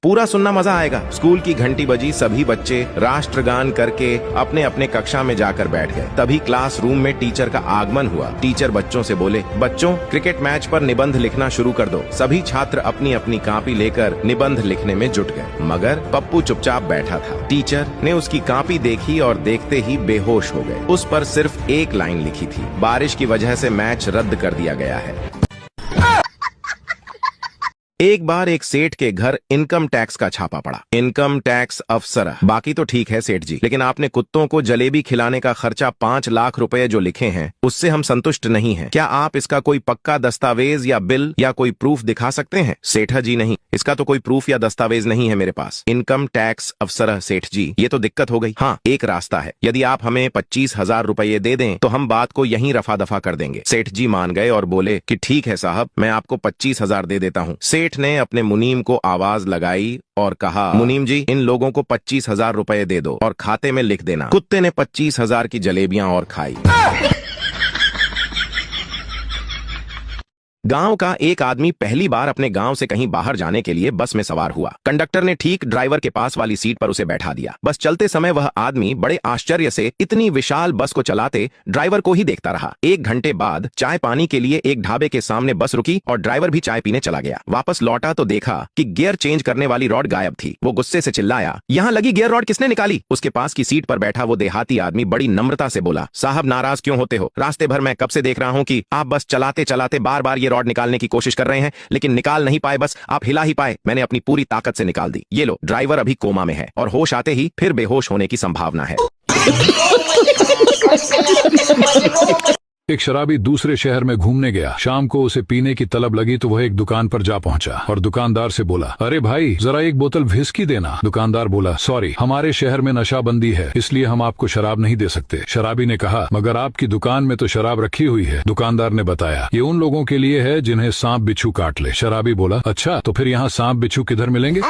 पूरा सुनना मजा आएगा। स्कूल की घंटी बजी, सभी बच्चे राष्ट्रगान करके अपने अपने कक्षा में जाकर बैठ गए। तभी क्लासरूम में टीचर का आगमन हुआ। टीचर बच्चों से बोले, बच्चों क्रिकेट मैच पर निबंध लिखना शुरू कर दो। सभी छात्र अपनी अपनी कॉपी लेकर निबंध लिखने में जुट गए, मगर पप्पू चुपचाप बैठा था। टीचर ने उसकी कॉपी देखी और देखते ही बेहोश हो गए। उस पर सिर्फ एक लाइन लिखी थी, बारिश की वजह से मैच रद्द कर दिया गया है। एक बार एक सेठ के घर इनकम टैक्स का छापा पड़ा। इनकम टैक्स अफसर, बाकी तो ठीक है सेठ जी, लेकिन आपने कुत्तों को जलेबी खिलाने का खर्चा 5 लाख रुपए जो लिखे हैं, उससे हम संतुष्ट नहीं हैं। क्या आप इसका कोई पक्का दस्तावेज या बिल या कोई प्रूफ दिखा सकते हैं? सेठा जी, नहीं, इसका तो कोई प्रूफ या दस्तावेज नहीं है मेरे पास। इनकम टैक्स अफसर, सेठ जी ये तो दिक्कत हो गई। हाँ, एक रास्ता है, यदि आप हमें 25,000 रुपये दे दें तो हम बात को यहीं रफा दफा कर देंगे। सेठ जी मान गए और बोले कि ठीक है साहब, मैं आपको 25,000 दे देता हूँ। सेठ ने अपने मुनीम को आवाज लगाई और कहा, मुनीम जी इन लोगों को 25,000 रुपए दे दो और खाते में लिख देना। कुत्ते ने 25,000 की जलेबियां और खाई। गांव का एक आदमी पहली बार अपने गांव से कहीं बाहर जाने के लिए बस में सवार हुआ। कंडक्टर ने ठीक ड्राइवर के पास वाली सीट पर उसे बैठा दिया। बस चलते समय वह आदमी बड़े आश्चर्य से इतनी विशाल बस को चलाते ड्राइवर को ही देखता रहा। 1 घंटे बाद चाय पानी के लिए एक ढाबे के सामने बस रुकी और ड्राइवर भी चाय पीने चला गया। वापस लौटा तो देखा कि गियर चेंज करने वाली रॉड गायब थी। वो गुस्से से चिल्लाया, यहाँ लगी गियर रॉड किसने निकाली? उसके पास की सीट पर बैठा वो देहाती आदमी बड़ी नम्रता से बोला, साहब नाराज क्यों होते हो? रास्ते भर मैं कब से देख रहा हूँ कि आप बस चलाते चलाते बार बार ये रॉड निकालने की कोशिश कर रहे हैं, लेकिन निकाल नहीं पाए, बस आप हिला ही पाए। मैंने अपनी पूरी ताकत से निकाल दी। ये लो। ड्राइवर अभी कोमा में है और होश आते ही फिर बेहोश होने की संभावना है। एक शराबी दूसरे शहर में घूमने गया। शाम को उसे पीने की तलब लगी तो वह एक दुकान पर जा पहुंचा और दुकानदार से बोला, अरे भाई जरा एक बोतल व्हिस्की देना। दुकानदार बोला, सॉरी हमारे शहर में नशाबंदी है, इसलिए हम आपको शराब नहीं दे सकते। शराबी ने कहा, मगर आपकी दुकान में तो शराब रखी हुई है। दुकानदार ने बताया, ये उन लोगों के लिए है जिन्हें सांप बिच्छू काट ले। शराबी बोला, अच्छा तो फिर यहाँ सांप बिच्छू किधर मिलेंगे?